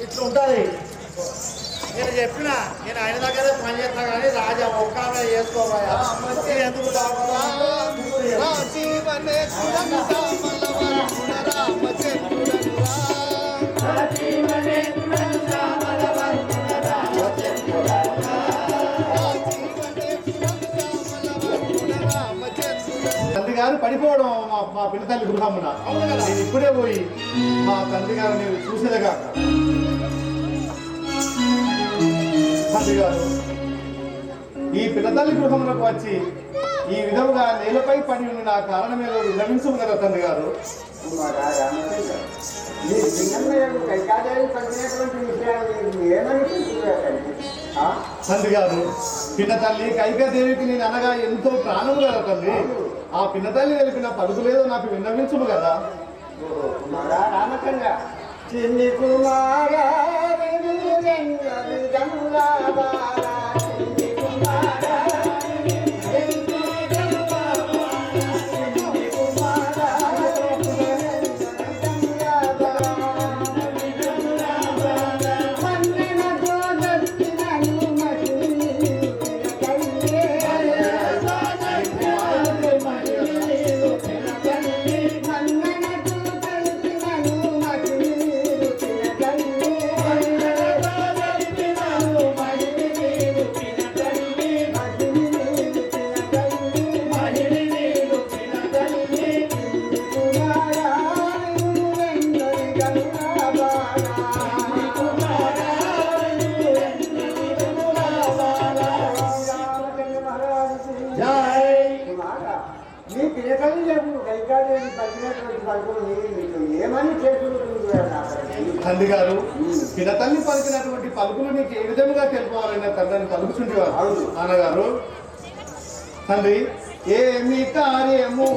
ఇట్లా ఉంటుంది. నేను చెప్పిన నేను ఆయన దగ్గరే పని చేస్తా కానీ రాజా ఒక్క చేసుకోవాలా ఎందుకు తండ్రి గారు పడిపోవడం మా పిల్ల తల్లి గృహమున నేను ఇప్పుడే పోయి మా తండ్రి గారు నేను చూసేదిగా తండ్రి గారు ఈ పిల్లతల్లి గృహములకు వచ్చి ఈ విధముగా నేలపై పడి ఉన్న ఆ కారణమేదో విన్నవించు కదా తండ్రి గారు. తండ్రి గారు పిన్నతల్లి కైకాదేవికి నేను అనగా ఎంతో ప్రాణము కదా తండ్రి. ఆ పిన్నతల్లి తెలిపిన పలుకులేదో నాకు విన్నవించుము కదా. రామచంద్ర చిన్ని కుమారా తండ్రి గారు పినతల్లి పలికినటువంటి పలుకులు నీకు ఏ విధముగా తెలుపాలన్న తండ్రిని పలుకుచుండేవారు. నాన్నగారు తండ్రి ఏమి కార్యము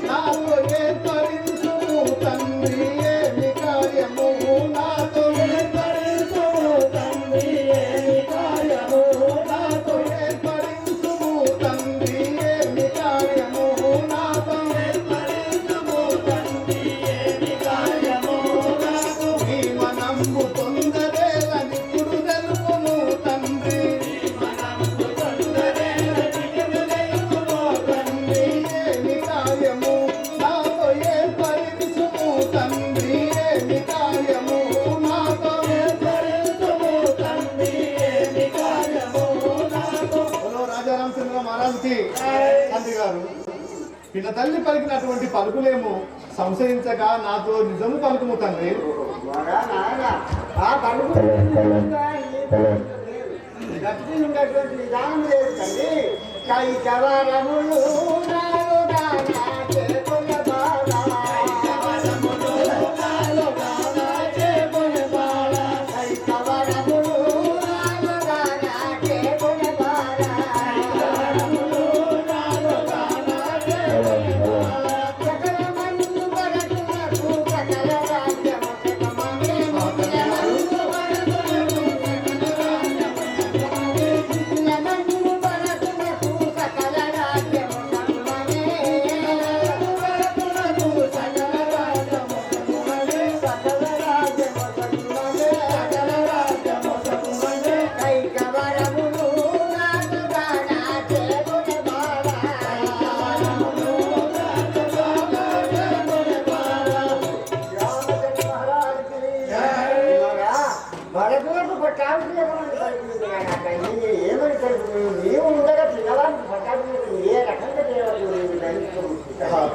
నాతో ఏర్పరించుము తండ్రి ఏమి కార్యము నాతో ఏర్పరించుము తండ్రి ఏమి కార్యము నాతో ఏర్పరించుము తండ్రి ఏమి కార్యము నాతో ఏర్పరించుము తండ్రి ఏమి కార్యము నాతో నీ మనము పొందరేలని ఇప్పుడు తెలుపుము తండ్రి మనము పొందరేలని ఇప్పుడు తెలుపుము తండ్రి ఏమి కార్యము నాతో ఏర్పరించుము తండ్రి ఏమి కార్యము నాతో ఏర్పరించుము తండ్రి ఏమి కార్యము నాతో. రాజారామచంద్ర మహారాజుకి తండ్రి గారు పిన్న తల్లి పలికినటువంటి పలుకులేమో సంశయించగా నాతో నిజము పలుకుము తండ్రి. ఆ పలుకు గట్టి ఉన్నటువంటి విధానం లేదు తండ్రి. కై కవరములు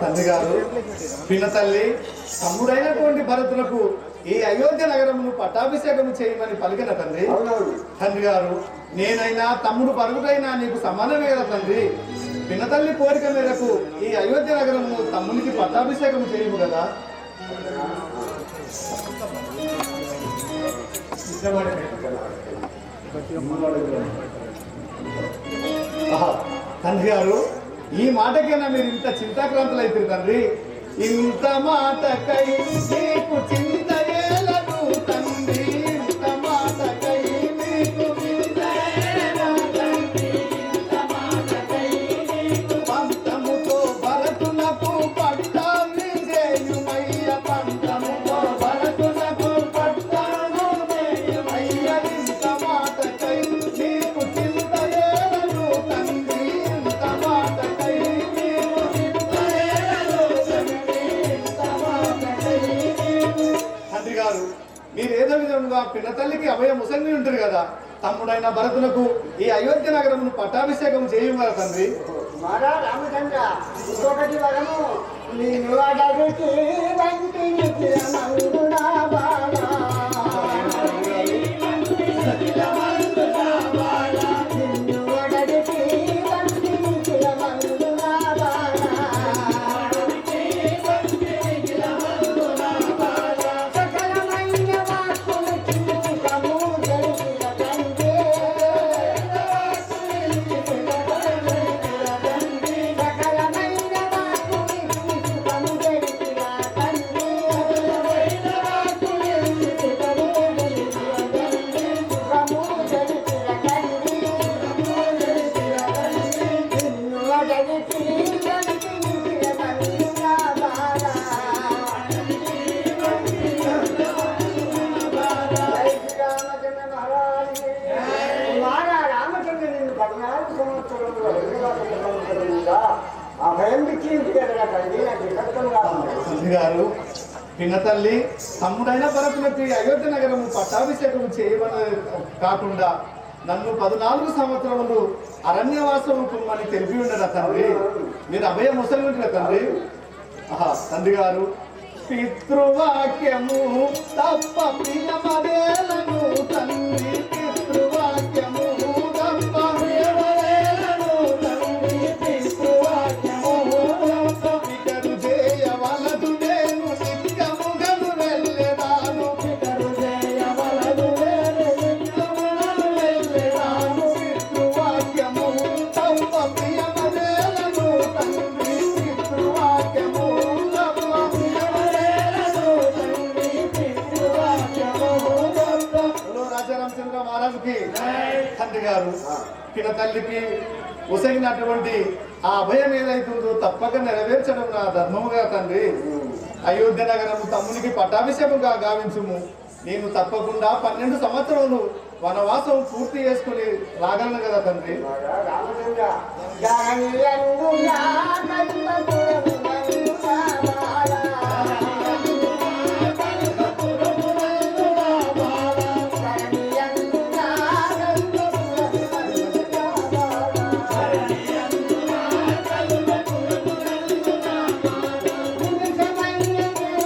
తండ్రి గారు పిన్న తల్లి తమ్ముడైనటువంటి భరతులకు ఈ అయోధ్య నగరమును పట్టాభిషేకము చేయమని పలికిన తండ్రి. తండ్రి గారు నేనైనా తమ్ముడు పరుగుటైనా నీకు సమానమే కదా తండ్రి. పిన్న తల్లి కోరిక మేరకు ఈ అయోధ్య నగరమును తమ్మునికి పట్టాభిషేకము చేయము కదా. తండ్రి గారు ఈ మాటకైనా మీరు ఇంత చింతాక్రాంతులు అవుతారు తండ్రి. ఇంత మాటకై నీకు చింత ఏలదు తండ్రి. ఇంత మాటకై నీకు చింత ఏలదు తండ్రి. ఇంత మాటకై నీకు పంతముతో భరతులకు పట్టాభిషేకమయ్య. పంతముతో భరతులకు పట్టాభిషేకమయ్య. మీరు ఏదో విధంగా పిన్న తల్లికి అభయ ముసంగి ఉంటారు కదా, తమ్ముడైన భరతులకు ఈ అయోధ్య నగరమును పట్టాభిషేకం చేయగల తండ్రి. మరా రామచంద్ర, ఇంకొకటి వరము నిన్ను అడగితే వంటి నిఖిలమందునా బాలా, నిన్ను అడగితే వంటి నిఖిలమందునా బాలా, సకలమైన వాక్కులు చిలుకము జరిగిన తండ్రి, సకలమైన వాక్కులు చిలుకము జరిగిన తండ్రి, సుఖము జరిగిన తండ్రి, నిన్ను అడగితే వంటి నిఖిలమందునా బాలా. రామచంద్ర మహారాజు కుమార రామచంద్ర నిన్ను 14 సంవత్సరంలో అభయం ఇచ్చి ఇంటికి ఎదగటండి. నాకు వికటంగా ఉంది. తండ్రి గారు, పిన్న తల్లి తమ్ముడైన భరతులకు ఈ అయోధ్య నగరము పట్టాభిషేకం చేయమని కాకుండా నన్ను 14 సంవత్సరములు అరణ్యవాసం అని తెలిపి ఉండరా తండ్రి. మీరు అభయ ముసలి ఉంటారా తండ్రి. తండ్రి గారు, పితృవాక్యము తప్ప ప్రియమదేలను తండ్రి, పితృవాక్యము తప్ప ప్రియమదేలను తండ్రి, పితృవాక్యము తప్ప పితరు చేయవలదు నేను నిత్యముగను వెళ్ళెదాను, పితరు చేయవలదు నేను నిత్యముగను వెళ్ళెదాను, పితృవాక్యము తప్ప ప్రియమదేలను తండ్రి, పితృవాక్యము తప్ప రాజారామచంద్ర మహారాజుకి తండ్రి గారు, పిన్న తల్లికి ఉసగినటువంటి ఆ అభయం ఏదైతుందో తప్పక నెరవేర్చడం నా ధర్మముగా తండ్రి. అయోధ్య నగరం తమ్మునికి పట్టాభిషేకంగా గావించుము. నేను తప్పకుండా 12 సంవత్సరాలు వనవాసం పూర్తి చేసుకుని రాగలను కదా తండ్రి. రామచంద్ర జానీయందునా కల్పపురమునందునా బాలా, జానీయందునా కల్పపురమునందునా బాలా, నిమిషమైనను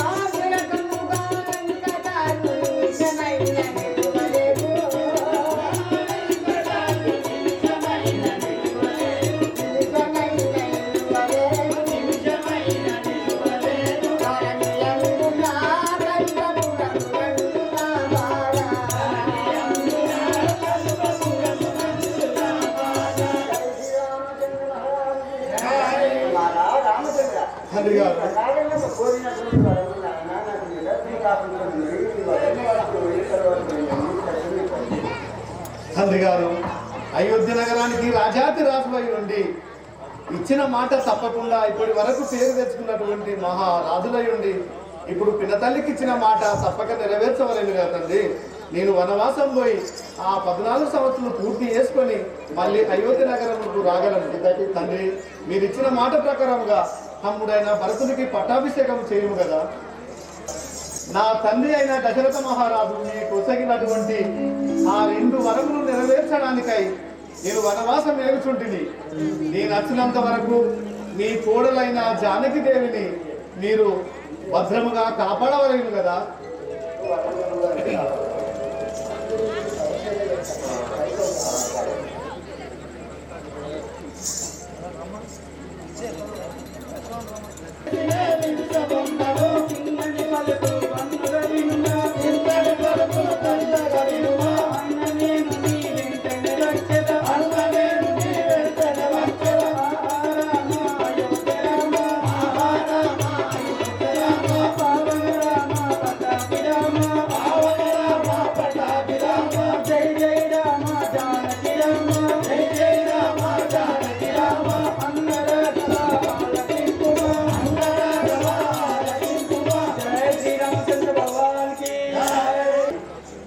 ఆశ్రయకముగా నందటాను, నిమిషమైనను వలెను, తండ్రి గారు, తండ్రి గారు, అయోధ్య నగరానికి రాజాతి రాజుపై ఉండి ఇచ్చిన మాట తప్పకుండా ఇప్పటి వరకు పేరు తెచ్చుకున్నటువంటి మహారాజులై ఉండి ఇప్పుడు పిన్న తల్లికి ఇచ్చిన మాట తప్పక నెరవేర్చవలేను కదా తండ్రి. నేను వనవాసం పోయి ఆ 14 సంవత్సరాలు పూర్తి చేసుకొని మళ్ళీ అయోధ్య నగరంకు రాగలను తండ్రి. మీరు ఇచ్చిన మాట ప్రకారంగా తమ్ముడైన భరతునికి పట్టాభిషేకం చేయము కదా. నా తండ్రి అయిన దశరథ మహారాజు మీకు ఒసగినటువంటి ఆ 2 వరములు నెరవేర్చడానికై నేను వనవాసం ఏగుచుంటిని. నేను వచ్చినంత వరకు మీ కోడలైన జానకి దేవిని మీరు భద్రముగా కాపాడవలేను కదా.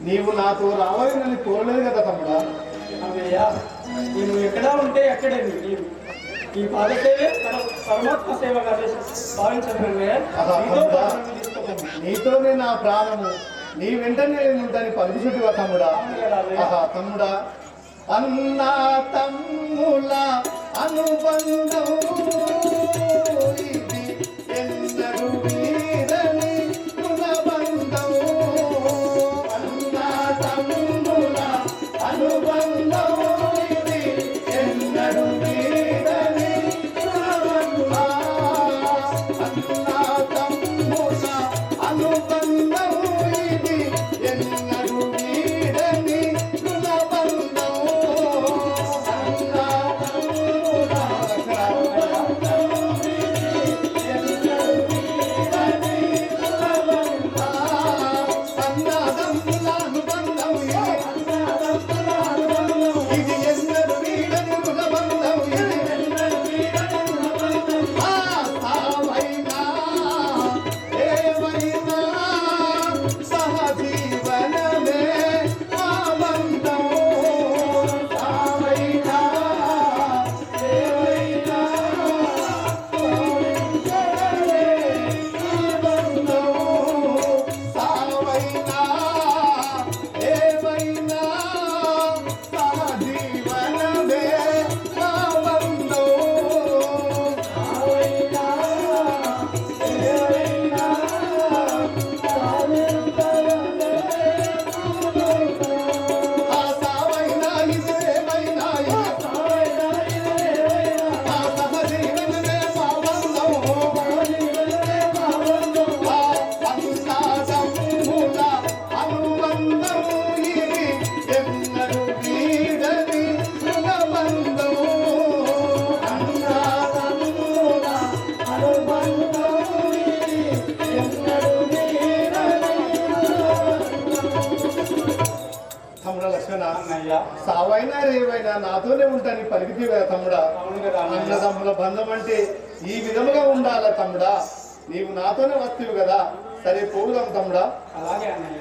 నీవు నాతో రావాలని కోరలేదు కదా తమ్ముడా. అమ్మయ్యా, నేను ఎక్కడ ఉంటే అక్కడే నీవు ఈ పాదసేవే పరమాత్మ సేవగా భావించండి. నీతోనే నా ప్రాణము, నీ వెంటనే నేను ఉంటాను పలుకుచుట్టువా తమ్ముడా. ఆహా తమ్ముడా, అన్నా తమ్ముల అనుబంధం ఇది ఎన్నడూ వీరని రుణబంధం. అన్నా తమ్ముల అనుబంధం ఇది ఎన్నడూ వీరని రుణబంధం. అన్నా తమ్ముల అనుబంధం ఇది ఎన్నడూ వీరని రుణబంధం. అన్నా తమ్ముల అనుబంధం ఇది ఎన్నడూ వీరని రుణబంధం. సావైనా ఏమైనా సహజీవనమే మా బంధం. సావైనా ఏమైనా సహజీవనమే మా బంధం. సావైనా ఏమైనా సహజీవనమే మా బంధం. ఆ సావైనా ఇదేమైనా ఆ సహజీవనమే మా బంధం. ఆ అన్నాదమ్ముల అనుబంధం ఇది ఎన్నడూ వీడని రుణబంధం. అన్నాదమ్ముల అనుబంధం ఇది ఎన్నడూ వీడని తమ్ముడా లక్ష్మణ, అన్నయ్య సావైనా రేవైనా నాతోనే ఉంటాను పలికితే కదా తమ్ముడా. అవును కదా అన్నయ్య. అన్నదమ్ముల బంధం అంటే ఈ విధముగా ఉండాలా తమ్ముడా. నీవు నాతోనే వస్తువు కదా. సరే పోదాం తమ్ముడా. అలాగే అన్నయ్య.